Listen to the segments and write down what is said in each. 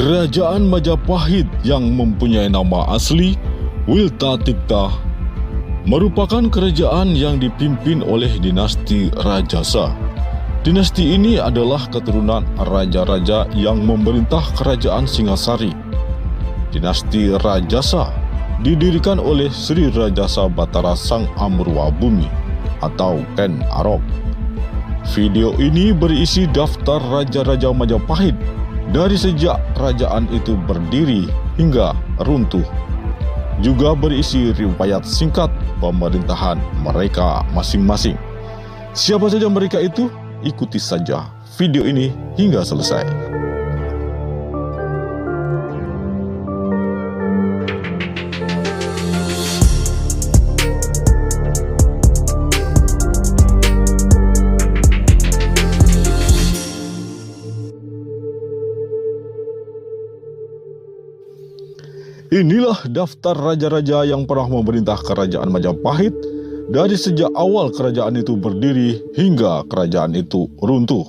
Kerajaan Majapahit yang mempunyai nama asli Wirtatigta merupakan kerajaan yang dipimpin oleh dinasti Rajasa. Dinasti ini adalah keturunan raja-raja yang memerintah kerajaan Singasari. Dinasti Rajasa didirikan oleh Sri Rajasa Batara Sang Amurwa Bumi atau Ken Arok. Video ini berisi daftar raja-raja Majapahit dari sejak kerajaan itu berdiri hingga runtuh. Juga berisi riwayat singkat pemerintahan mereka masing-masing. Siapa saja mereka itu? Ikuti saja video ini hingga selesai. Inilah daftar raja-raja yang pernah memerintah kerajaan Majapahit dari sejak awal kerajaan itu berdiri hingga kerajaan itu runtuh.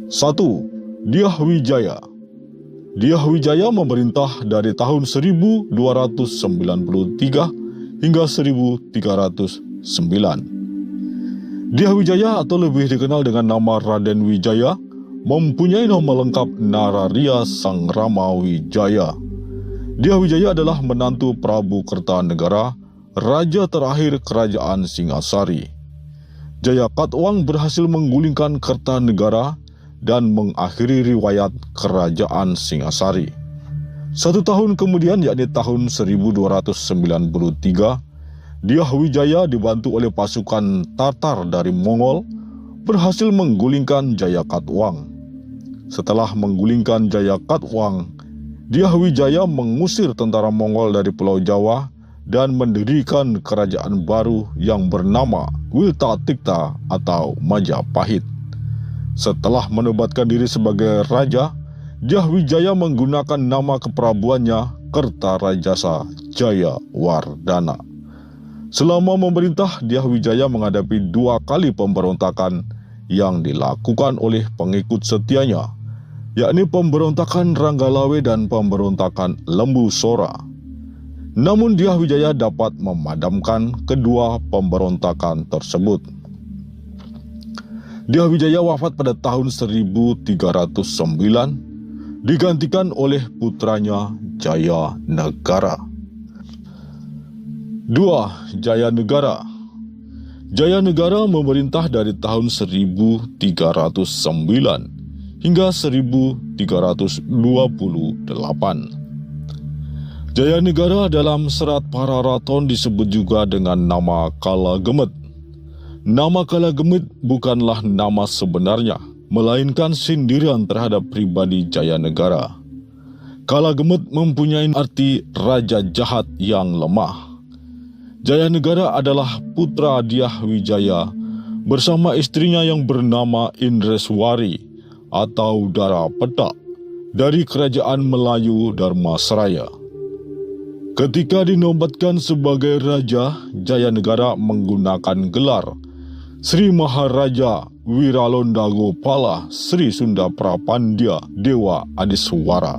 1. Dyah Wijaya. Dyah Wijaya memerintah dari tahun 1293 hingga 1309. Dyah Wijaya atau lebih dikenal dengan nama Raden Wijaya mempunyai nama lengkap Nararia Sang Rama Wijaya. Dyah Wijaya adalah menantu Prabu Kertanegara, raja terakhir kerajaan Singasari. Jayakatwang berhasil menggulingkan Kertanegara dan mengakhiri riwayat kerajaan Singasari. 1 tahun kemudian, yakni tahun 1293, Dyah Wijaya dibantu oleh pasukan Tatar dari Mongol berhasil menggulingkan Jayakatwang. Setelah menggulingkan Jayakatwang, Dyah Wijaya mengusir tentara Mongol dari Pulau Jawa dan mendirikan kerajaan baru yang bernama Wirtatigta atau Majapahit. Setelah menobatkan diri sebagai raja, Dyah Wijaya menggunakan nama keprabuannya Kertarajasa Jayawardhana. Selama memerintah, Dyah Wijaya menghadapi 2 kali pemberontakan yang dilakukan oleh pengikut setianya, yakni pemberontakan Ranggalawe dan pemberontakan Lembu Sora. Namun Dyah Wijaya dapat memadamkan kedua pemberontakan tersebut. Dyah Wijaya wafat pada tahun 1309, digantikan oleh putranya Jayanegara. 2. Jayanegara. Jayanegara memerintah dari tahun 1309 hingga 1328. Jayanegara dalam serat Pararaton disebut juga dengan nama Kalagemet. Nama Kalagemet bukanlah nama sebenarnya, melainkan sindiran terhadap pribadi Jayanegara. Kalagemet mempunyai arti raja jahat yang lemah. Jayanegara adalah putra Dyah Wijaya bersama istrinya yang bernama Indreswari atau Dara Petak dari kerajaan Melayu Dharmasraya. Ketika dinobatkan sebagai raja, Jayanegara menggunakan gelar Sri Maharaja Wiralondagopala Sri Sunda Prapandya Dewa Adiswara.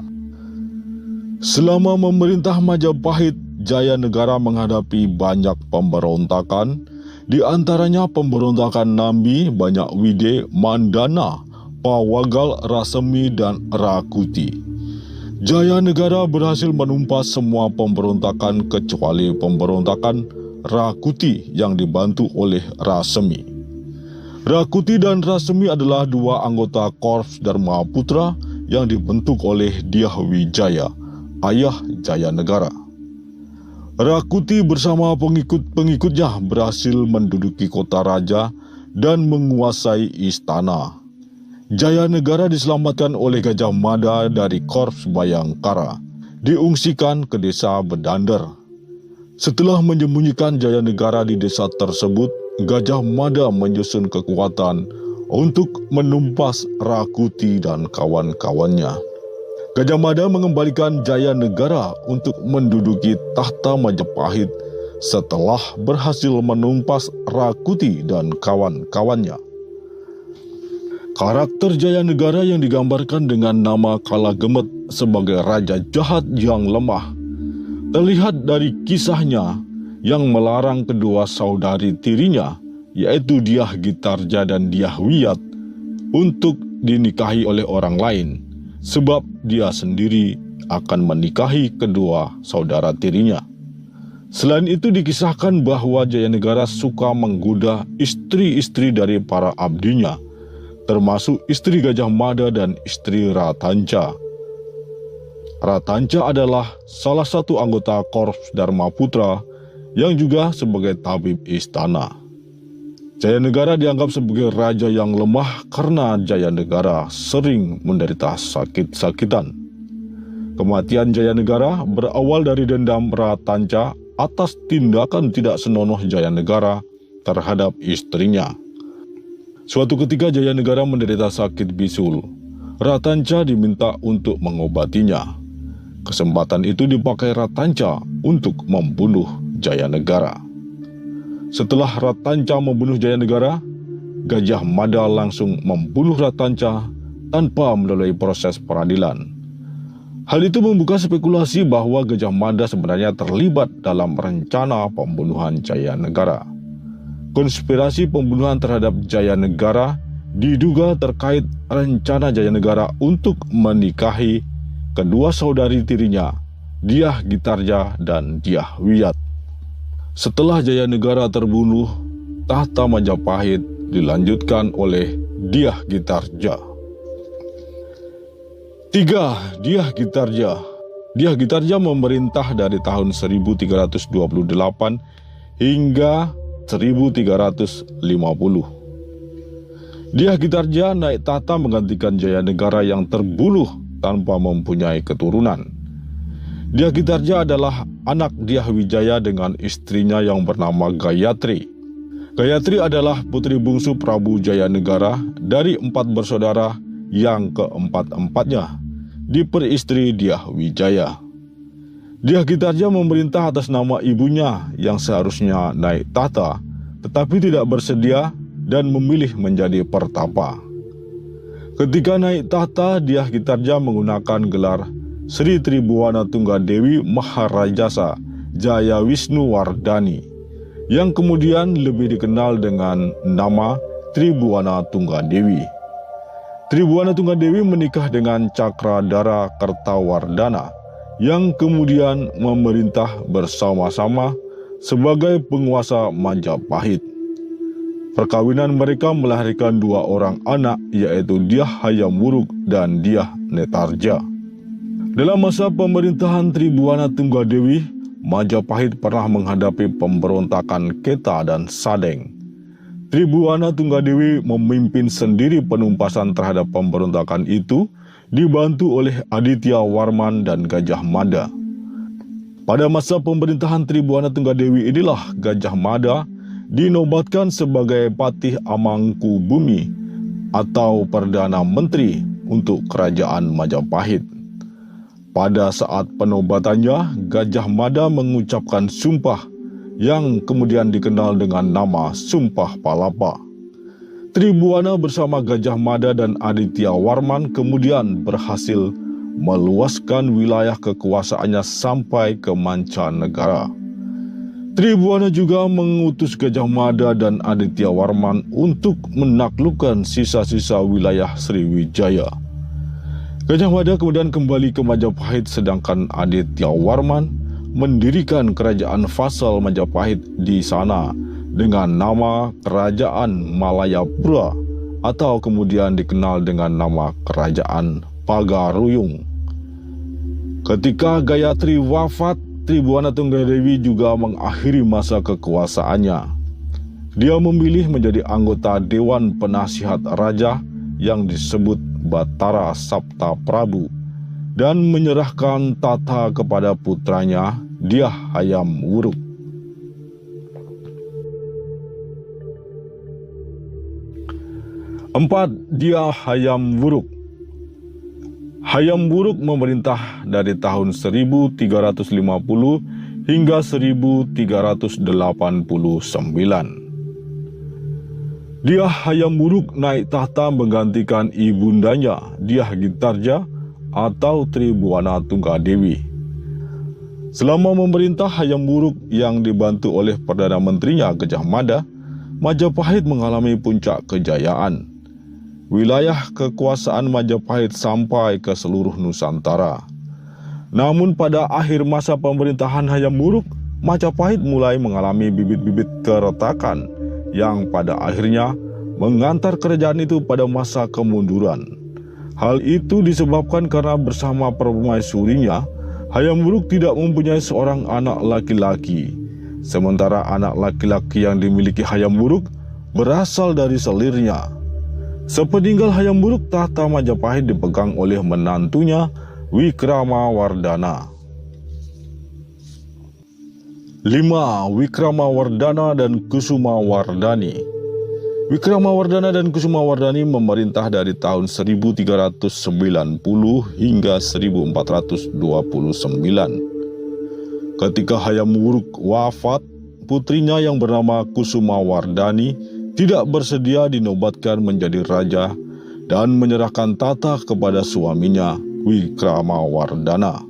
Selama memerintah Majapahit, Jayanegara menghadapi banyak pemberontakan, di antaranya pemberontakan Nambi, Banyakwide, Mandana, Pawagal, Rasemi, dan Rakuti. Jayanegara berhasil menumpas semua pemberontakan kecuali pemberontakan Rakuti yang dibantu oleh Rasemi. Rakuti dan Rasemi adalah 2 anggota Korps Dharmaputra yang dibentuk oleh Dyah Wijaya, ayah Jayanegara. Rakuti bersama pengikut-pengikutnya berhasil menduduki kota raja dan menguasai istana. Jayanegara diselamatkan oleh Gajah Mada dari Korps Bayangkara, diungsikan ke desa Bedander. Setelah menyembunyikan Jayanegara di desa tersebut, Gajah Mada menyusun kekuatan untuk menumpas Rakuti dan kawan-kawannya. Gajah Mada mengembalikan Jayanegara untuk menduduki tahta Majapahit setelah berhasil menumpas Rakuti dan kawan-kawannya. Karakter Jayanegara yang digambarkan dengan nama Kalagemet sebagai raja jahat yang lemah terlihat dari kisahnya yang melarang kedua saudari tirinya, yaitu Dyah Gitarja dan Dyah Wiyat, untuk dinikahi oleh orang lain, sebab dia sendiri akan menikahi kedua saudara tirinya. Selain itu dikisahkan bahwa Jayanegara suka menggoda istri-istri dari para abdinya, termasuk istri Gajah Mada dan istri Ratanca. Ratanca adalah salah satu anggota Korps Dharma Putra yang juga sebagai tabib istana. Jayanegara dianggap sebagai raja yang lemah karena Jayanegara sering menderita sakit-sakitan. Kematian Jayanegara berawal dari dendam Ratanca atas tindakan tidak senonoh Jayanegara terhadap istrinya. Suatu ketika Jayanegara menderita sakit bisul. Ratanca diminta untuk mengobatinya. Kesempatan itu dipakai Ratanca untuk membunuh Jayanegara. Setelah Ratanca membunuh Jayanegara, Gajah Mada langsung membunuh Ratanca tanpa melalui proses peradilan. Hal itu membuka spekulasi bahwa Gajah Mada sebenarnya terlibat dalam rencana pembunuhan Jayanegara. Konspirasi pembunuhan terhadap Jayanegara diduga terkait rencana Jayanegara untuk menikahi kedua saudari tirinya, Dyah Gitarja dan Dyah Wiyat. Setelah Jayanegara terbunuh, tahta Majapahit dilanjutkan oleh Dyah Gitarja. 3. Dyah Gitarja. Dyah Gitarja memerintah dari tahun 1328 hingga 1350. Dyah Gitarja naik tahta menggantikan Jayanegara yang terbunuh tanpa mempunyai keturunan. Dyah Gitarja adalah anak Dyah Wijaya dengan istrinya yang bernama Gayatri. Gayatri adalah putri bungsu Prabu Jayanegara dari 4 bersaudara yang keempat-empatnya diperistri Dyah Wijaya. Dyah Gitarja memerintah atas nama ibunya yang seharusnya naik tahta, tetapi tidak bersedia dan memilih menjadi pertapa. Ketika naik tahta, Dyah Gitarja menggunakan gelar Sri Tribuana Tunggadewi Maharajasa Jaya Wisnu Wardani, yang kemudian lebih dikenal dengan nama Tribuana Tunggadewi. Tribuana Tunggadewi menikah dengan Cakradara Kertawardana, yang kemudian memerintah bersama-sama sebagai penguasa Majapahit. Perkawinan mereka melahirkan 2 orang anak, yaitu Dyah Hayam Wuruk dan Dyah Netarja. Dalam masa pemerintahan Tribuana Tunggadewi, Majapahit pernah menghadapi pemberontakan Keta dan Sadeng. Tribuana Tunggadewi memimpin sendiri penumpasan terhadap pemberontakan itu, dibantu oleh Aditya Warman dan Gajah Mada. Pada masa pemerintahan Tribuana Tunggadewi inilah Gajah Mada dinobatkan sebagai Patih Amangkubumi atau Perdana Menteri untuk Kerajaan Majapahit. Pada saat penobatannya, Gajah Mada mengucapkan sumpah yang kemudian dikenal dengan nama Sumpah Palapa. Tribuana bersama Gajah Mada dan Aditya Warman kemudian berhasil meluaskan wilayah kekuasaannya sampai ke mancanegara. Tribuana juga mengutus Gajah Mada dan Aditya Warman untuk menaklukkan sisa-sisa wilayah Sriwijaya. Gajah Mada kemudian kembali ke Majapahit, sedangkan Aditya Warman mendirikan kerajaan vassal Majapahit di sana dengan nama Kerajaan Malayapura atau kemudian dikenal dengan nama Kerajaan Pagaruyung. Ketika Gayatri wafat, Tribuana Tunggadewi juga mengakhiri masa kekuasaannya. Dia memilih menjadi anggota Dewan Penasihat Raja yang disebut Batara Sapta Prabu dan menyerahkan tata kepada putranya Dyah Hayam Wuruk. 4. Dyah Hayam Wuruk. Hayam Wuruk memerintah dari tahun 1350 hingga 1389. Dyah Hayam Wuruk naik tahta menggantikan ibundanya, Dyah Gintarja atau Tribuana Tunggadewi. Selama memerintah Hayam Wuruk yang dibantu oleh Perdana Menterinya Gajah Mada, Majapahit mengalami puncak kejayaan. Wilayah kekuasaan Majapahit sampai ke seluruh Nusantara. Namun pada akhir masa pemerintahan Hayam Wuruk, Majapahit mulai mengalami bibit-bibit keretakan yang pada akhirnya mengantar kerajaan itu pada masa kemunduran. Hal itu disebabkan karena bersama permaisurinya, Hayam Wuruk tidak mempunyai seorang anak laki-laki. Sementara anak laki-laki yang dimiliki Hayam Wuruk berasal dari selirnya. Sepeninggal Hayam Wuruk, tahta Majapahit dipegang oleh menantunya Wikramawardhana. 5. Wikramawardhana dan Kusumawardhani. Wikramawardhana dan Kusumawardhani memerintah dari tahun 1390 hingga 1429. Ketika Hayam Wuruk wafat, putrinya yang bernama Kusumawardhani tidak bersedia dinobatkan menjadi raja dan menyerahkan tahta kepada suaminya Wikramawardhana.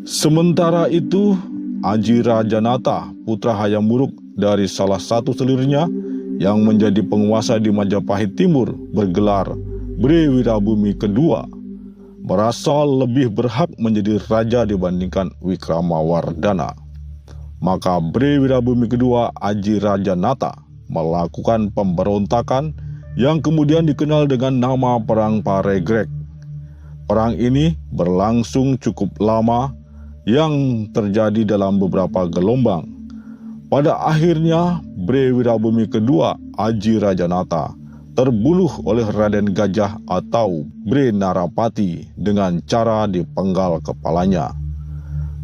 Sementara itu, Aji Rajanata, putra Hayam Wuruk dari salah satu selirnya yang menjadi penguasa di Majapahit Timur, bergelar Bre Wirabumi kedua, merasa lebih berhak menjadi raja dibandingkan Wikramawardhana. Maka Bre Wirabumi kedua, Aji Rajanata, melakukan pemberontakan yang kemudian dikenal dengan nama Perang Paregreg. Perang ini berlangsung cukup lama yang terjadi dalam beberapa gelombang. Pada akhirnya, Bre Wirabumi kedua, Aji Rajanata, terbunuh oleh Raden Gajah atau Bre Narapati dengan cara dipenggal kepalanya.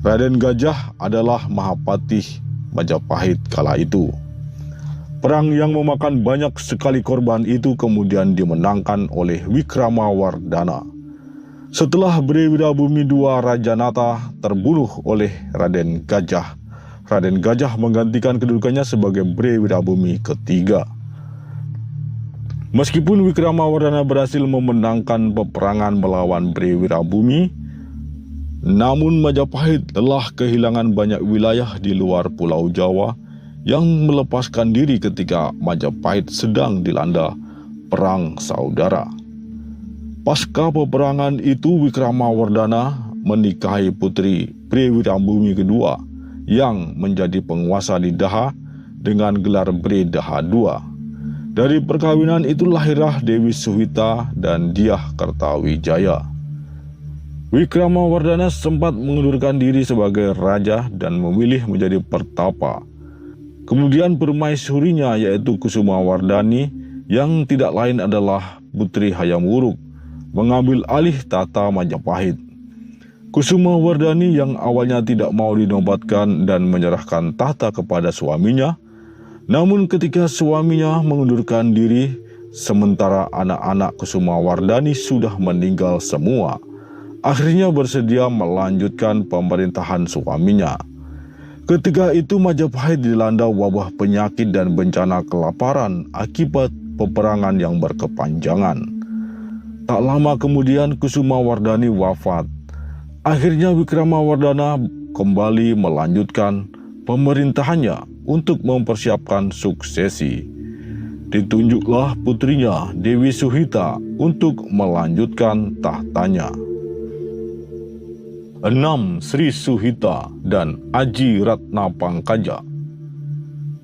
Raden Gajah adalah Mahapatih Majapahit kala itu. Perang yang memakan banyak sekali korban itu kemudian dimenangkan oleh Wikramawardhana. Setelah Bre Wirabumi II Rajanata terbunuh oleh Raden Gajah, Raden Gajah menggantikan kedudukannya sebagai Bre Wirabumi ketiga. Meskipun Wikramawardhana berhasil memenangkan peperangan melawan Bre Wirabumi, namun Majapahit telah kehilangan banyak wilayah di luar Pulau Jawa yang melepaskan diri ketika Majapahit sedang dilanda perang saudara. Pasca peperangan itu, Wikramawardhana menikahi putri Bre Wirabumi kedua yang menjadi penguasa di Daha dengan gelar Bre Daha II. Dari perkawinan itu lahirlah Dewi Suhita dan Dyah Kertawijaya. Wikramawardhana sempat mengundurkan diri sebagai raja dan memilih menjadi pertapa. Kemudian permaisurinya yaitu Kusumawardhani yang tidak lain adalah putri Hayam Wuruk mengambil alih tahta Majapahit. Kusumawardhani yang awalnya tidak mau dinobatkan dan menyerahkan tahta kepada suaminya, namun ketika suaminya mengundurkan diri, sementara anak-anak Kusumawardhani sudah meninggal semua, akhirnya bersedia melanjutkan pemerintahan suaminya. Ketika itu Majapahit dilanda wabah penyakit dan bencana kelaparan akibat peperangan yang berkepanjangan. Tak lama kemudian Kusumawardhani wafat. Akhirnya Wikramawardhana kembali melanjutkan pemerintahannya untuk mempersiapkan suksesi. Ditunjuklah putrinya Dewi Suhita untuk melanjutkan tahtanya. 6. Sri Suhita dan Aji Ratnapangkaja.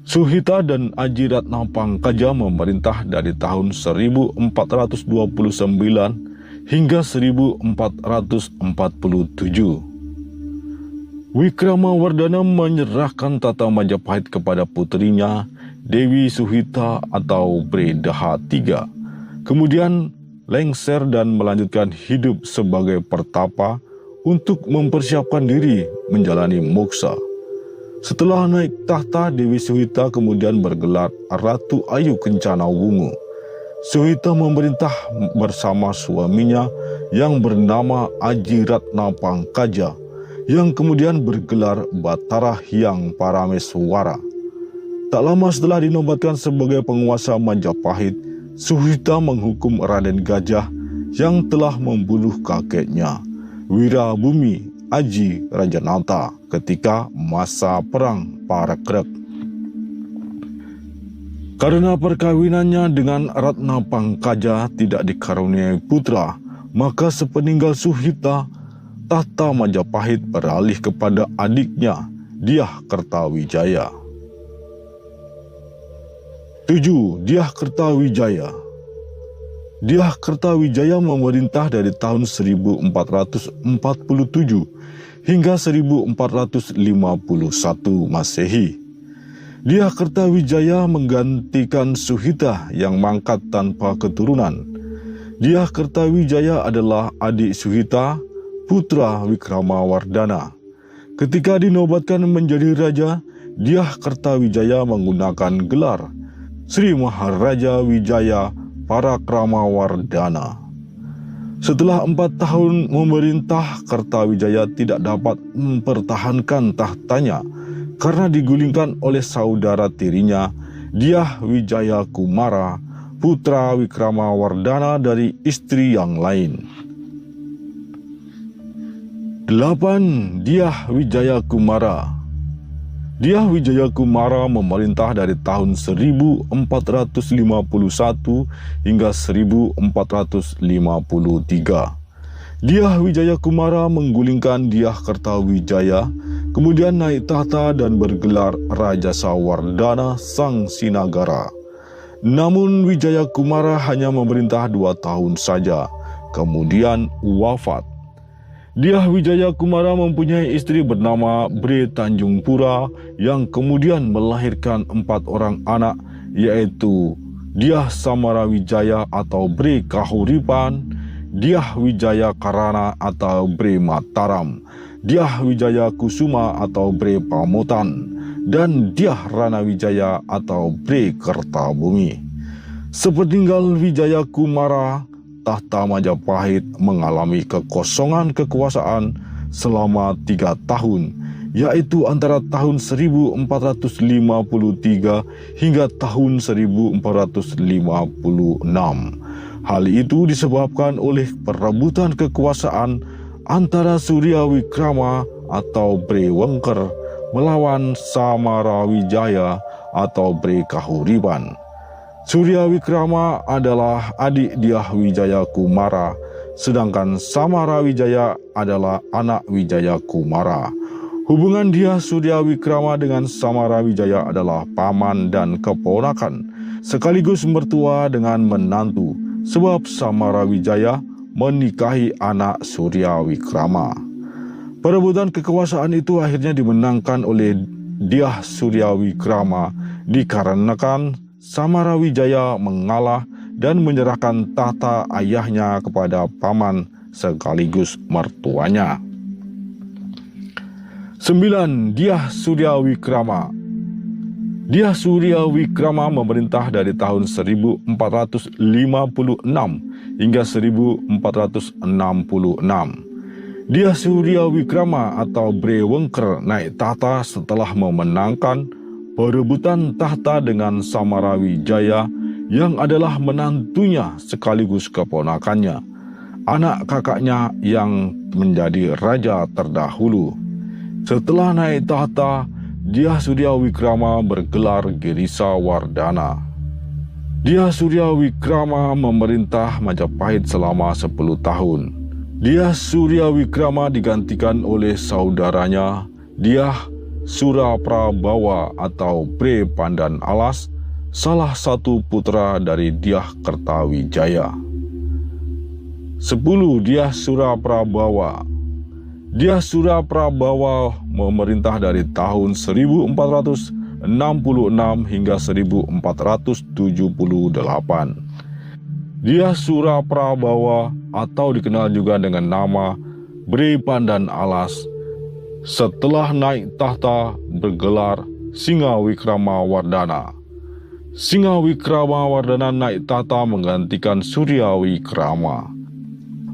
Suhita dan Aji Ratnapangkaja memerintah dari tahun 1429 hingga 1447. Wikramawardhana menyerahkan tahta Majapahit kepada putrinya Dewi Suhita atau Bre Daha III. Kemudian lengser dan melanjutkan hidup sebagai pertapa untuk mempersiapkan diri menjalani moksa. Setelah naik tahta, Dewi Suhita kemudian bergelar Ratu Ayu Kencana Wungu. Suhita memerintah bersama suaminya yang bernama Aji Ratnapangkaja, yang kemudian bergelar Batara Hyang Parameswara. Tak lama setelah dinobatkan sebagai penguasa Majapahit, Suhita menghukum Raden Gajah yang telah membunuh kakeknya, Wirabumi Aji Rajanata, ketika masa Perang Parakrek. Karena perkawinannya dengan Ratna Pangkaja tidak dikaruniai putra, maka sepeninggal Suhita, tahta Majapahit beralih kepada adiknya, Dyah Kertawijaya. 7. Dyah Kertawijaya. Dyah Kertawijaya memerintah dari tahun 1447 hingga 1451 Masehi. Dyah Kertawijaya menggantikan Suhita yang mangkat tanpa keturunan. Dyah Kertawijaya adalah adik Suhita, putra Wikramawardhana. Ketika dinobatkan menjadi raja, Dyah Kertawijaya menggunakan gelar Sri Maharaja Wijaya Parakramawardhana. Setelah 4 tahun memerintah, Kertawijaya tidak dapat mempertahankan tahtanya karena digulingkan oleh saudara tirinya, Dyah Wijaya Kumara, putra Wikramawardhana dari istri yang lain. 8. Dyah Wijaya Kumara. Dyah Wijaya Kumara memerintah dari tahun 1451 hingga 1453. Dyah Wijaya Kumara menggulingkan Dyah Kertawijaya, kemudian naik tahta dan bergelar Raja Sawardhana Sang Sinagara. Namun Wijaya Kumara hanya memerintah 2 tahun saja, kemudian wafat. Dyah Wijaya Kumara mempunyai istri bernama Bre Tanjungpura yang kemudian melahirkan 4 orang anak, yaitu Dyah Samarawijaya atau Bre Kahuripan, Dyah Wijaya Karana atau Bre Mataram, Dyah Wijaya Kusuma atau Bre Pamotan, dan Dyah Ranawijaya atau Bre Kertabumi. Sepeninggal Wijaya Kumara, tahta Majapahit mengalami kekosongan kekuasaan selama 3 tahun, yaitu antara tahun 1453 hingga tahun 1456. Hal itu disebabkan oleh perebutan kekuasaan antara Surya Wikrama atau Bre Wengker melawan Samarawijaya atau Bre Kahuripan. Surya Wikrama adalah adik Dyah Wijaya Kumara, sedangkan Samarawijaya adalah anak Wijaya Kumara. Hubungan Dyah Surya Wikrama dengan Samarawijaya adalah paman dan keponakan, sekaligus mertua dengan menantu, sebab Samarawijaya menikahi anak Surya Wikrama. Perebutan kekuasaan itu akhirnya dimenangkan oleh Dyah Surya Wikrama dikarenakan Samarawijaya mengalah dan menyerahkan tahta ayahnya kepada paman sekaligus mertuanya. 9. Dyah Surya Wikrama. Dyah Surya Wikrama memerintah dari tahun 1456 hingga 1466. Dyah Surya Wikrama atau Bre Wengker naik tahta setelah memenangkan perebutan tahta dengan Samarawijaya yang adalah menantunya sekaligus keponakannya, anak kakaknya yang menjadi raja terdahulu. Setelah naik tahta, Dyah Surya Wikrama bergelar Girisawardhana. Dyah Surya Wikrama memerintah Majapahit selama 10 tahun. Dyah Surya Wikrama digantikan oleh saudaranya Dyah Suraprabawa atau Bre Pandan Alas, salah satu putra dari Dyah Kertawijaya. 10. Dyah Suraprabawa. Dyah Suraprabawa memerintah dari tahun 1466 hingga 1478. Dyah Suraprabawa atau dikenal juga dengan nama Bre Pandan Alas, setelah naik tahta bergelar Singawikramawardhana. Singawikramawardhana naik tahta menggantikan Surya Wikrama.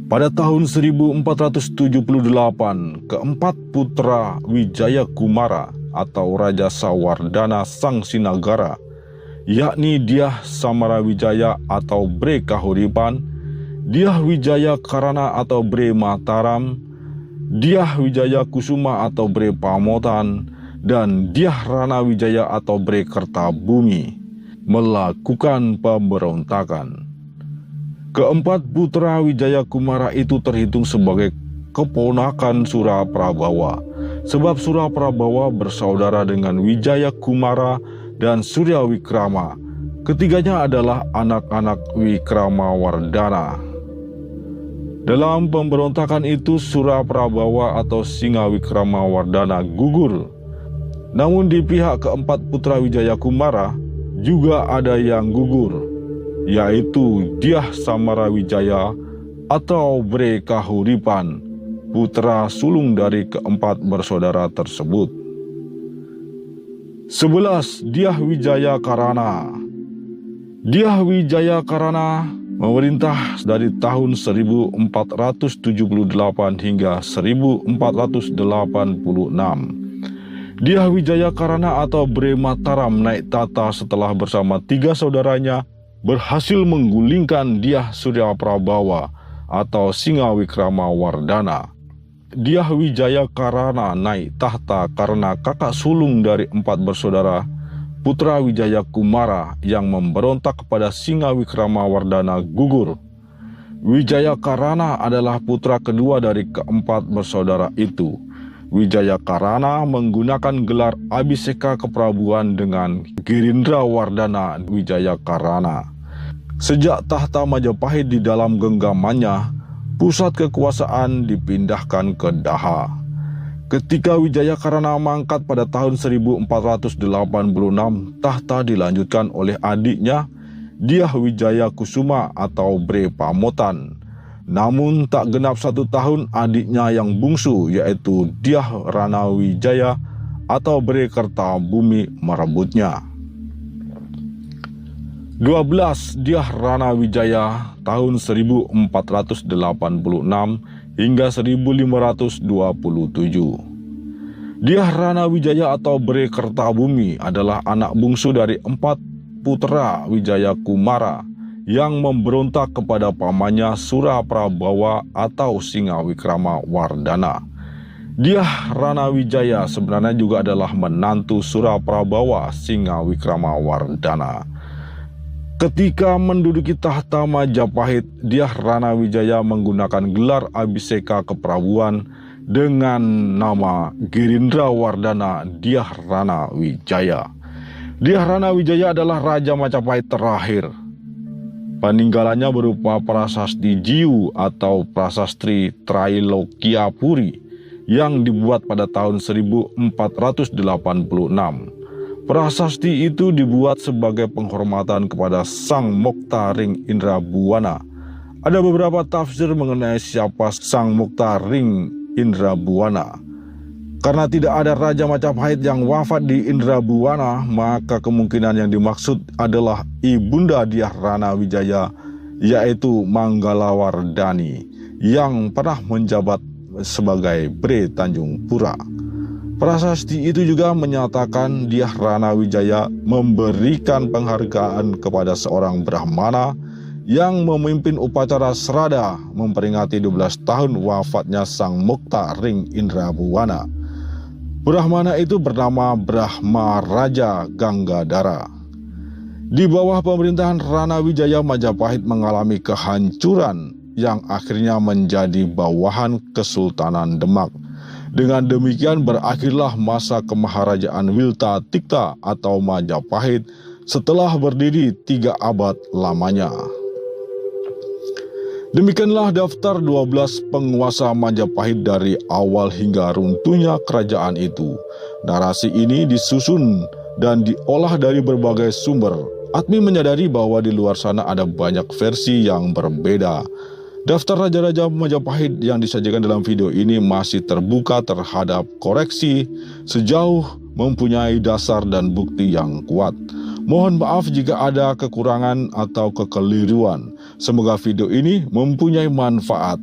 Pada tahun 1478, keempat putra Wijaya Kumara, atau Raja Sawardana Sang Sinagara, yakni Dyah Samarawijaya atau Bre Kahuripan, Dyah Wijaya Karana atau Bre Mataram, Dyah Wijaya Kusuma atau Bre Pamotan, dan Dyah Rana Wijaya atau Bre Kertabumi melakukan pemberontakan. Keempat putra Wijaya Kumara itu terhitung sebagai keponakan Suraprabawa, sebab Suraprabawa bersaudara dengan Wijaya Kumara dan Surya Wikrama. Ketiganya adalah anak-anak Wikramawardhana. Dalam pemberontakan itu Suraprabawa atau Singa Wikramawardhana gugur. Namun di pihak keempat putra Wijaya Kumara juga ada yang gugur, yaitu Dyah Samarawijaya atau Bre Kahuripan, putra sulung dari keempat bersaudara tersebut. 11. Dyah Wijaya Karana. Dyah Wijaya Karana memerintah dari tahun 1478 hingga 1486. Dyah Wijaya Karana atau Bre Mataram naik tata setelah bersama 3 saudaranya berhasil menggulingkan Dyah Suryaprabawa atau Singa Wikramawardhana. Dyah Wijaya Karana naik tahta karena kakak sulung dari 4 bersaudara putra Wijaya Kumara yang memberontak kepada Singa Wikramawardhana gugur. Wijaya Karana adalah putra kedua dari keempat bersaudara itu. Wijaya Karana menggunakan gelar Abhiseka keprabuan dengan Girindrawardhana Wijaya Karana. Sejak tahta Majapahit di dalam genggamannya, pusat kekuasaan dipindahkan ke Daha. Ketika Wijaya Karana mangkat pada tahun 1486, tahta dilanjutkan oleh adiknya Dyah Wijaya Kusuma atau Bre Pamotan. Namun tak genap 1 tahun adiknya yang bungsu yaitu Dyah Rana Wijaya atau Bre Kertabumi merebutnya. 12. Dyah Rana Wijaya tahun 1486 hingga 1527. Dyah Rana Wijaya atau Bre Kertabumi adalah anak bungsu dari 4 putra Wijaya Kumara yang memberontak kepada pamannya Suraprabawa atau Singa Wikramawardhana. Dyah Rana Wijaya sebenarnya juga adalah menantu Suraprabawa Singa Wikramawardhana. Ketika menduduki tahta Majapahit, Dyah Rana Wijaya menggunakan gelar Abhiseka keprabuan dengan nama Girindrawardhana Dyah Rana Wijaya. Dyah Rana Wijaya adalah Raja Majapahit terakhir. Peninggalannya berupa prasasti Jiu atau prasasti Trailokyapuri yang dibuat pada tahun 1486. Prasasti itu dibuat sebagai penghormatan kepada Sang Moktaring Indrabuana. Ada beberapa tafsir mengenai siapa Sang Moktaring Indrabuana. Karena tidak ada Raja Majapahit yang wafat di Indrabuana, maka kemungkinan yang dimaksud adalah Ibunda Dyah Rana Wijaya, yaitu Manggalawardhani, yang pernah menjabat sebagai Bre Tanjung Pura. Prasasti itu juga menyatakan Dyah Rana Wijaya memberikan penghargaan kepada seorang Brahmana yang memimpin upacara srada memperingati 12 tahun wafatnya Sang Moktaring Indrabuana. Brahmana itu bernama Brahma Raja Ganggadara. Di bawah pemerintahan Rana Wijaya, Majapahit mengalami kehancuran yang akhirnya menjadi bawahan Kesultanan Demak. Dengan demikian berakhirlah masa kemaharajaan Wilta Tikta atau Majapahit setelah berdiri 3 abad lamanya. Demikianlah daftar 12 penguasa Majapahit dari awal hingga runtuhnya kerajaan itu. Narasi ini disusun dan diolah dari berbagai sumber. Admi menyadari bahwa di luar sana ada banyak versi yang berbeda. Daftar raja-raja Majapahit yang disajikan dalam video ini masih terbuka terhadap koreksi sejauh mempunyai dasar dan bukti yang kuat. Mohon maaf jika ada kekurangan atau kekeliruan. Semoga video ini mempunyai manfaat.